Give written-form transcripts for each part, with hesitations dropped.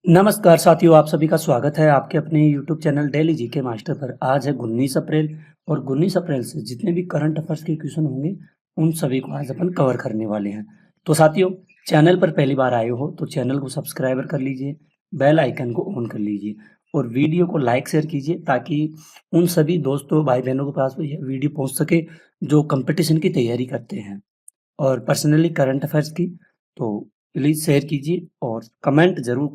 नमस्कार साथियों, आप सभी का स्वागत है आपके अपने YouTube channel daily GK master पर। आज है 19 अप्रैल और 19 अप्रैल से जितने भी करंट अफेयर्स के क्वेश्चन होंगे, उन सभी को आज अपन कवर करने वाले हैं। तो साथियों, चैनल पर पहली बार आए हो तो चैनल को सब्सक्राइब कर लीजिए, बेल आइकन को ऑन कर लीजिए और वीडियो को लाइक शेयर कीजिए ताकि उन सभी दोस्तों भाई बहनों के पास यह वीडियो पहुँच सके जो कंपटीशन की तैयारी करते हैं और पर्सनली करंट अफेयर्स की। तो प्लीज़ शेयर कीजिए और कमेंट ज़रूर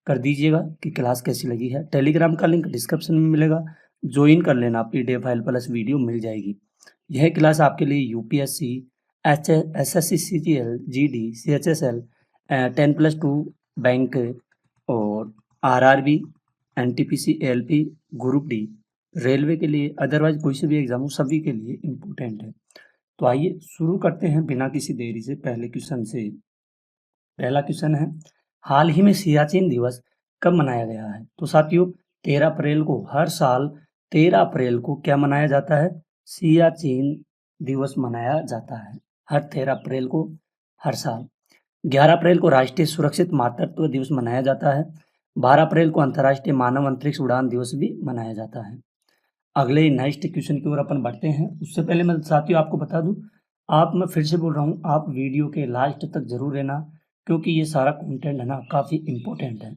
कर दीजिएगा कि क्लास कैसी लगी है। टेलीग्राम का लिंक डिस्क्रिप्शन में मिलेगा, ज्वाइन कर लेना, पीडीएफ फाइल प्लस वीडियो मिल जाएगी। यह क्लास आपके लिए UPSC, SSC, CGL, GD, CHSL, 10+2 bank और RRB, NTPC, ALP, group D, railway के लिए, अदरवाइज कोई से भी एग्जाम हो सभी के लिए इम्पोर्टेंट है। तो आइए शुरू करते हैं बिना किसी देरी से पहले क्वेश्चन से। पहला क्वेश्चन है, हाल ही में सियाचिन दिवस कब मनाया गया है? तो साथियों, 13 अप्रैल को हर साल 13 अप्रैल को क्या मनाया जाता है? सियाचिन दिवस मनाया जाता है हर 13 अप्रैल को हर साल। 11 अप्रैल को राष्ट्रीय सुरक्षित मातृत्व दिवस मनाया जाता है। 12 अप्रैल को अंतर्राष्ट्रीय मानव अंतरिक्ष उड़ान दिवस भी मनाया जाता है। अगले नेक्स्ट क्वेश्चन की ओर अपन बढ़ते हैं। उससे पहले मैं साथियों आपको बता दूं, मैं फिर से बोल रहा हूँ, आप वीडियो के लास्ट तक जरूर रहना क्योंकि ये सारा कंटेंट है ना काफी इम्पोर्टेंट है।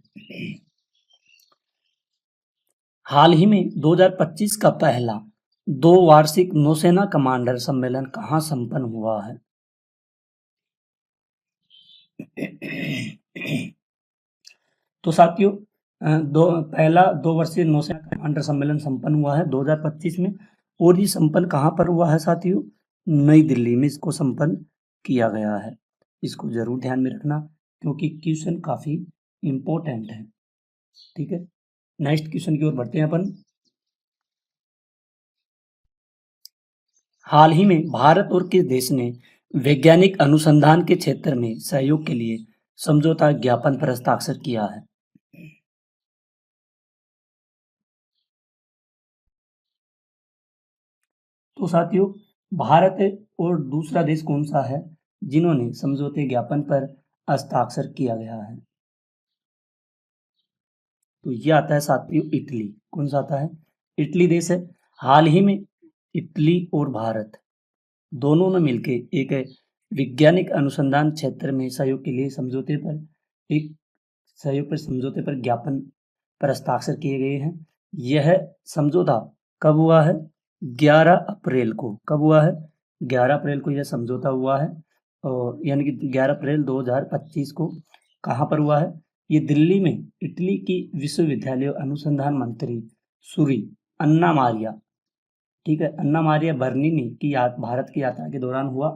हाल ही में 2025 का पहला 2 वार्षिक नौसेना कमांडर सम्मेलन कहाँ संपन्न हुआ है? तो साथियों, पहला 2 वर्षीय नौसेना कमांडर सम्मेलन संपन्न हुआ है 2025 में और ये संपन्न कहाँ पर हुआ है साथियों? नई दिल्ली में इसको संपन्न किया गया है। इसको जरूर ध्यान में रखना क्योंकि क्वेश्चन काफी इम्पोर्टेंट है। ठीक है, नेक्स्ट क्वेश्चन की ओर बढ़ते हैं अपन। हाल ही में भारत और किस देश ने वैज्ञानिक अनुसंधान के क्षेत्र में सहयोग के लिए समझौता ज्ञापन पर हस्ताक्षर किया है? तो साथियों, भारत और दूसरा देश कौन सा है जिन्होंने समझौते ज्ञापन पर हस्ताक्षर किया गया है? तो ये आता है साथियों इटली। कौन सा आता है? इटली देश है। हाल ही में इटली और भारत दोनों ने मिलके एक वैज्ञानिक अनुसंधान क्षेत्र में सहयोग के लिए समझौते पर ज्ञापन पर हस्ताक्षर किए गए हैं। यह समझौता कब हुआ है? 11 अप्रैल को। कब हुआ है? 11 अप्रैल को यह समझौता हुआ है और यानी कि 11 अप्रैल 2025 को। कहाँ पर हुआ है? ये दिल्ली में इटली की विश्वविद्यालय अनुसंधान मंत्री सुरी अन्ना मारिया, ठीक है, अन्ना मारिया बर्निनी की भारत की यात्रा के दौरान हुआ।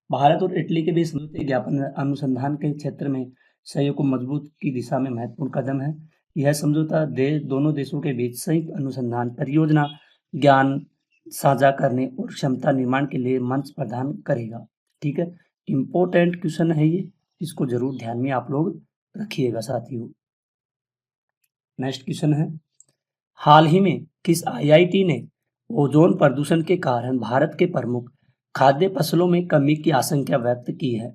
भारत और इटली के बीच समझौते ज्ञापन अनुसंधान के क्षेत्र में सहयोग को मजबूत की दिशा में महत्वपूर्ण कदम है। यह समझौता दोनों देशों के बीच संयुक्त अनुसंधान परियोजना, ज्ञान साझा करने और क्षमता निर्माण के लिए मंच प्रदान करेगा। ठीक है, इम्पोर्टेंट क्वेश्चन है ये, इसको जरूर ध्यान में आप लोग रखिएगा साथियों। नेक्स्ट क्वेश्चन है, हाल ही में किस आईआईटी ने ओजोन प्रदूषण के कारण भारत के प्रमुख खाद्य फसलों में कमी की आशंका व्यक्त की है?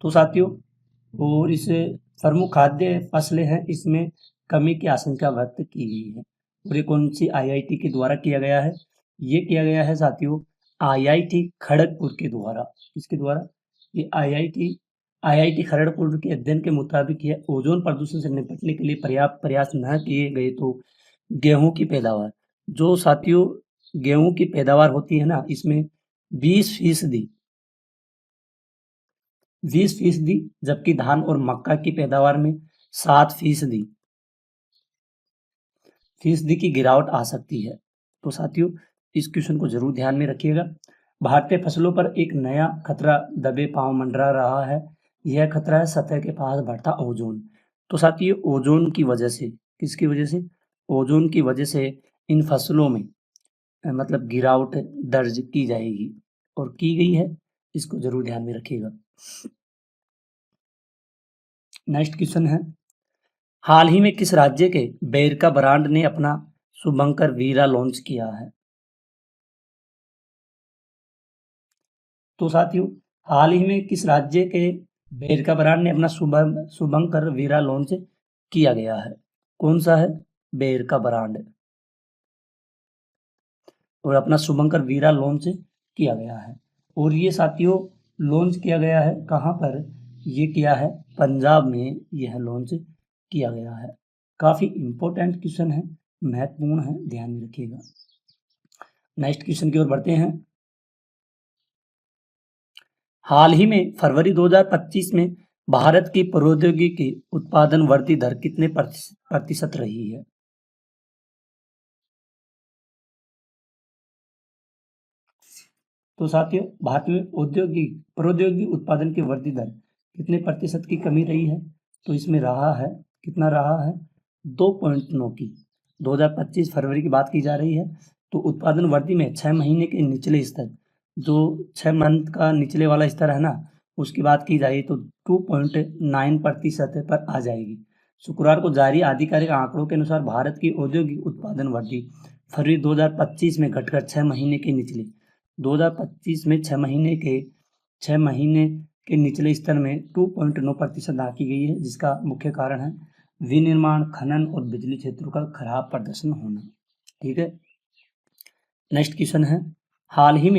तो साथियों, और इस प्रमुख खाद्य फसलें हैं, इसमें कमी की आशंका व्यक्त की गई है और ये कौन सी आईआईटी के द्वारा किया गया है? ये किया गया है साथियों आईआईटी खड़गपुर के द्वारा। किसके द्वारा? ये आईआईटी आईआईटी खड़गपुर के अध्ययन के मुताबिक यह ओजोन प्रदूषण से निपटने के लिए पर्याप्त प्रयास न किए गए तो गेहूं की पैदावार, जो साथियों गेहूं की पैदावार होती है ना, इसमें 20% 20% जबकि धान और मक्का की पैदावार में 7% की गिरावट आ सकती है। तो साथियों, इस क्वेश्चन को जरूर ध्यान में रखिएगा। भारतीय फसलों पर एक नया खतरा दबे पांव मंडरा रहा है। यह खतरा है सतह के पास बढ़ता ओजोन। तो साथियों, ओजोन की वजह से, किसकी वजह से? ओजोन की वजह से इन फसलों में मतलब गिरावट दर्ज की जाएगी और की गई है। इसको जरूर ध्यान में रखिएगा। नेक्स्ट क्वेश्चन है, हाल ही में किस राज्य के बेरका ब्रांड ने अपना शुभंकर वीरा लॉन्च किया है? तो साथियों, हाल ही में किस राज्य के बेर का ब्रांड ने अपना शुभंकर वीरा लॉन्च किया गया है। कौन सा है? बेर का ब्रांड। और अपना शुभंकर वीरा लॉन्च किया गया है। और ये साथियों लॉन्च किया गया है कहाँ पर? ये किया है पंजाब में, यह लॉन्च किया गया है। काफ़ी इम्पोर्टेंट क्वेश्चन है, महत्वपूर्ण है, ध्यान में रखिएगा। नेक्स्ट क्वेश्चन की ओर बढ़ते हैं। हाल ही में फरवरी 2025 में भारत की प्रौद्योगिकी उत्पादन वृद्धि दर कितने प्रतिशत रही है? तो साथियों भारत में प्रौद्योगिकी उत्पादन की वृद्धि दर कितने प्रतिशत की कमी रही है? तो इसमें रहा है, कितना रहा है? 2.9 की। 2025 फरवरी की बात की जा रही है। तो उत्पादन वृद्धि में 6 महीने के निचले स्तर, जो 6 मंथ का निचले वाला स्तर है ना, उसकी बात की जाए तो 2.9% पर आ जाएगी। शुक्रवार को जारी आधिकारिक आंकड़ों के अनुसार भारत की औद्योगिक उत्पादन वृद्धि फरवरी 2025 में घटकर 6 महीने के निचले 2025 में 6 महीने के निचले स्तर में 2.9% आंकी गई है, जिसका मुख्य कारण है विनिर्माण, खनन और बिजली क्षेत्रों का खराब प्रदर्शन होना। ठीक है। नेक्स्ट क्वेश्चन है, हाल ही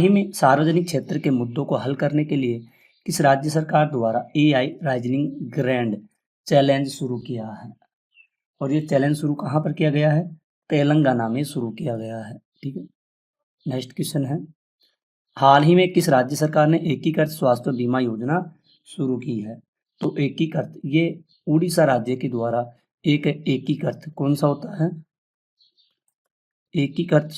में सार्वजनिक क्षेत्र के मुद्दों को हल करने के लिए किस राज्य सरकार द्वारा AI राइजनिंग ग्रैंड चैलेंज शुरू किया है? और ये चैलेंज शुरू कहाँ पर किया गया है? तेलंगाना में शुरू किया गया है। ठीक है। नेक्स्ट क्वेश्चन है, हाल ही में किस राज्य सरकार ने एकीकृत स्वास्थ्य बीमा योजना शुरू की है? तो एकीकृत, ये उड़ीसा राज्य के द्वारा एक एकीकृत, कौन सा होता है? एकीकृत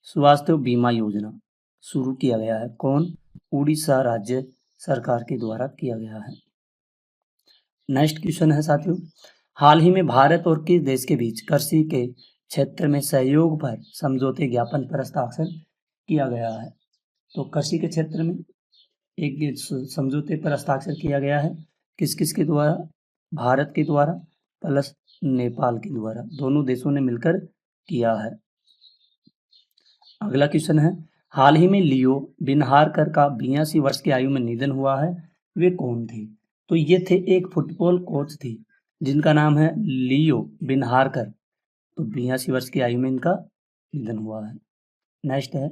स्वास्थ्य बीमा योजना शुरू किया गया है। कौन? उड़ीसा राज्य सरकार के द्वारा किया गया है। नेक्स्ट क्वेश्चन है साथियों, हाल ही में भारत और किस देश के बीच कृषि के क्षेत्र में सहयोग पर समझौते ज्ञापन पर हस्ताक्षर किया गया है? तो कृषि के क्षेत्र में एक समझौते पर हस्ताक्षर किया गया है। किस किस के द्वारा? भारत के द्वारा प्लस नेपाल के द्वारा, दोनों देशों ने मिलकर किया है। अगला क्वेश्चन है, हाल ही में लियो बिनहारकर का 82 वर्ष की आयु में निधन हुआ है, वे कौन थे? तो ये थे एक फुटबॉल कोच थे जिनका नाम है लियो बिनहारकर। तो 82 वर्ष की आयु में इनका निधन हुआ है। नेक्स्ट है,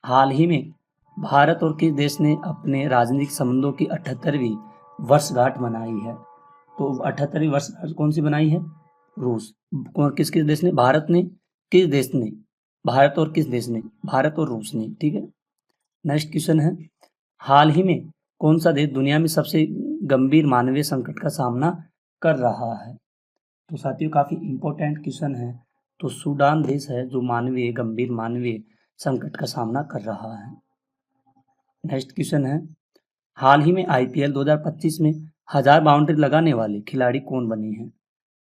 हाल ही में भारत और किस देश ने अपने राजनीतिक संबंधों की 78वीं वर्षगांठ मनाई है? तो 78वीं वर्षगांठ कौन सी बनाई है? रूस। किस किस देश ने? भारत ने, किस देश ने? भारत और किस देश ने? भारत और रूस ने। ठीक है। नेक्स्ट क्वेश्चन है, हाल ही में कौन सा देश दुनिया में सबसे गंभीर मानवीय संकट का सामना कर रहा है? तो साथियों काफी इंपॉर्टेंट क्वेश्चन है। तो सूडान देश है जो गंभीर मानवीय संकट का सामना कर रहा है। नेक्स्ट क्वेश्चन है, हाल ही में IPL 2025 में 1000 बाउंड्री लगाने वाले खिलाड़ी कौन बने हैं?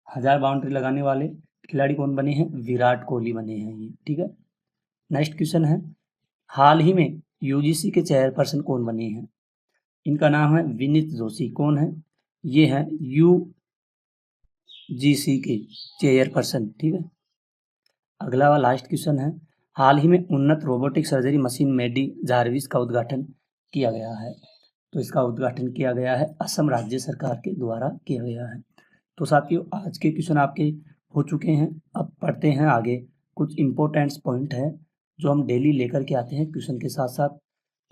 1000 बाउंड्री लगाने वाले खिलाड़ी कौन बने हैं? विराट कोहली बने हैं ये। ठीक है। नेक्स्ट क्वेश्चन है, हाल ही में UGC के चेयरपर्सन कौन बने हैं? इनका नाम है विनीत जोशी। कौन है? ये है UGC के चेयरपर्सन। ठीक है। अगला वाला लास्ट क्वेश्चन है, हाल ही में उन्नत रोबोटिक सर्जरी मशीन मेडी जार्विस का उद्घाटन किया गया है। तो इसका उद्घाटन किया गया है असम राज्य सरकार के द्वारा किया गया है। तो साथियों आज के क्वेश्चन आपके हो चुके हैं। अब पढ़ते हैं आगे, कुछ इंपॉर्टेंट पॉइंट है जो हम डेली लेकर के आते हैं क्वेश्चन के साथ साथ,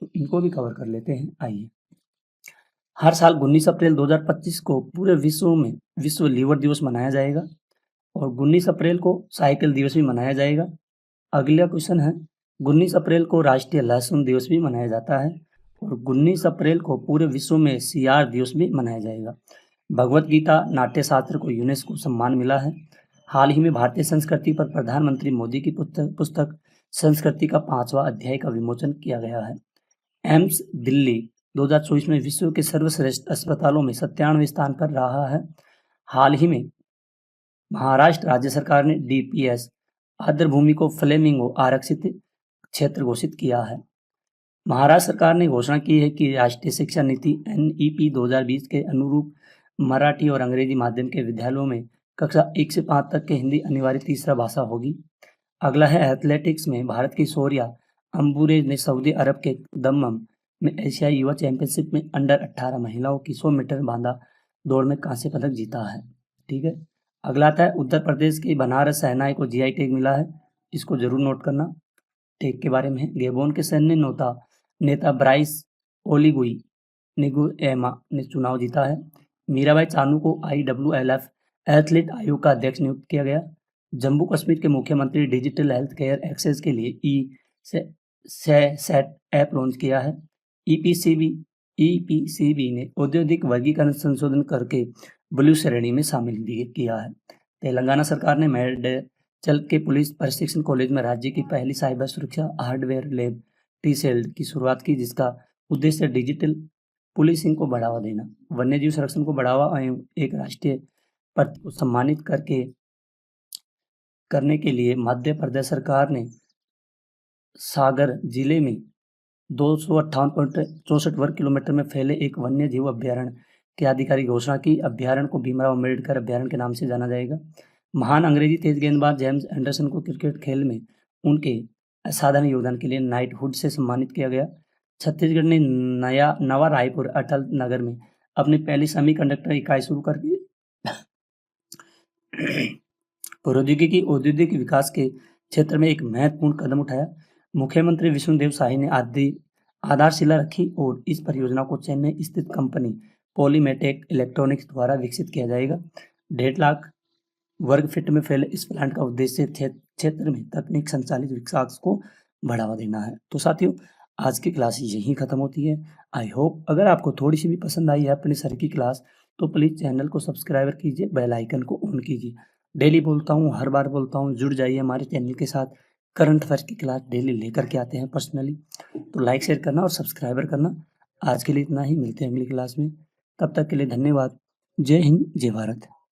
तो इनको भी कवर कर लेते हैं। आइए, हर साल 19 अप्रैल 2025 को पूरे विश्व में विश्व लीवर दिवस मनाया जाएगा और 19 अप्रैल को साइकिल दिवस भी मनाया जाएगा। अगला क्वेश्चन है, 19 अप्रैल को राष्ट्रीय लहसुन दिवस भी मनाया जाता है और 19 अप्रैल को पूरे विश्व में सियार दिवस भी मनाया जाएगा। भगवत गीता नाट्य शास्त्र को यूनेस्को सम्मान मिला है। हाल ही में भारतीय संस्कृति पर प्रधानमंत्री मोदी की पुस्तक संस्कृति का 5वां अध्याय का विमोचन किया गया है। एम्स दिल्ली 2024 में विश्व के सर्वश्रेष्ठ अस्पतालों में 97वें स्थान पर रहा है। हाल ही में महाराष्ट्र राज्य सरकार ने DPS आर्द्रभूमि को फ्लेमिंगो आरक्षित क्षेत्र घोषित किया है। महाराष्ट्र सरकार ने घोषणा की है कि राष्ट्रीय शिक्षा नीति NEP 2020 के अनुरूप मराठी और अंग्रेजी माध्यम के विद्यालयों में कक्षा 1 से 5 तक के हिंदी अनिवार्य तीसरा भाषा होगी। अगला है एथलेटिक्स में भारत की शौर्या अंबुरेज ने सऊदी अरब के दम्मम में एशियाई युवा चैंपियनशिप में अंडर 18 महिलाओं की 100 मीटर बांधा दौड़ में कांस्य पदक जीता है। ठीक है, अगला आता है उत्तर प्रदेश की बनारस शहनाई को जीआई टैग मिला है, इसको जरूर नोट करना। टैग के बारे में है, गेबोन के सैन्य नेता ब्राइस ओलीगुई निगुएमा ने चुनाव जीता है। मीराबाई चानू को IWLF एथलीट आयोग का अध्यक्ष नियुक्त किया गया। जम्मू कश्मीर के मुख्यमंत्री डिजिटल हेल्थ केयर एक्सेस के लिए सेट ऐप लॉन्च किया है। ईपीसीबी ने औद्योगिक वर्गीकरण संशोधन करके ब्लू श्रेणी में शामिल किया है। तेलंगाना सरकार ने मेडचल के पुलिस प्रशिक्षण कॉलेज में राज्य की पहली साइबर सुरक्षा हार्डवेयर लैब टी-सेल की शुरुआत की, जिसका उद्देश्य डिजिटल पुलिसिंग को बढ़ावा देना, वन्यजीव संरक्षण को बढ़ावा एवं एक राष्ट्रीय पद को सम्मानित करने के लिए मध्य प्रदेश सरकार ने सागर जिले में 258.64 वर्ग किलोमीटर में फैले एक वन्य जीव अभ्यारण्य की आधिकारिक घोषणा की। अभ्यारण्य को भीमराव अम्बेडकर अभ्यारण्य के नाम से जाना जाएगा। महान अंग्रेजी तेज गेंदबाज जेम्स एंडरसन को क्रिकेट खेल में उनके असाधारण योगदान के लिए नाइटहुड से सम्मानित किया गया। छत्तीसगढ़ ने नवा रायपुर अटल नगर में अपनी पहली सेमीकंडक्टर इकाई शुरू करके प्रौद्योगिकी औद्योगिक विकास के क्षेत्र में एक महत्वपूर्ण कदम उठाया। मुख्यमंत्री विष्णुदेव साय ने आधारशिला रखी और इस परियोजना को चेन्नई स्थित कंपनी पॉलीमेटेक इलेक्ट्रॉनिक्स द्वारा विकसित किया जाएगा। 1.5 लाख वर्ग फीट में फैले इस प्लांट का उद्देश्य क्षेत्र में तकनीक संचालित विकास को बढ़ावा देना है। तो साथियों, आज की क्लास यहीं खत्म होती है। आई होप अगर आपको थोड़ी सी भी पसंद आई है अपनी सर की क्लास, तो प्लीज़ चैनल को सब्सक्राइब कीजिए, बेल आइकन को ऑन कीजिए। डेली बोलता हूँ, हर बार बोलता हूँ, जुड़ जाइए हमारे चैनल के साथ। करंट अफेयर्स की क्लास डेली लेकर के आते हैं पर्सनली, तो लाइक शेयर करना और सब्सक्राइबर करना। आज के लिए इतना ही, मिलते हैं अगली क्लास में। तब तक के लिए धन्यवाद। जय हिंद, जय भारत।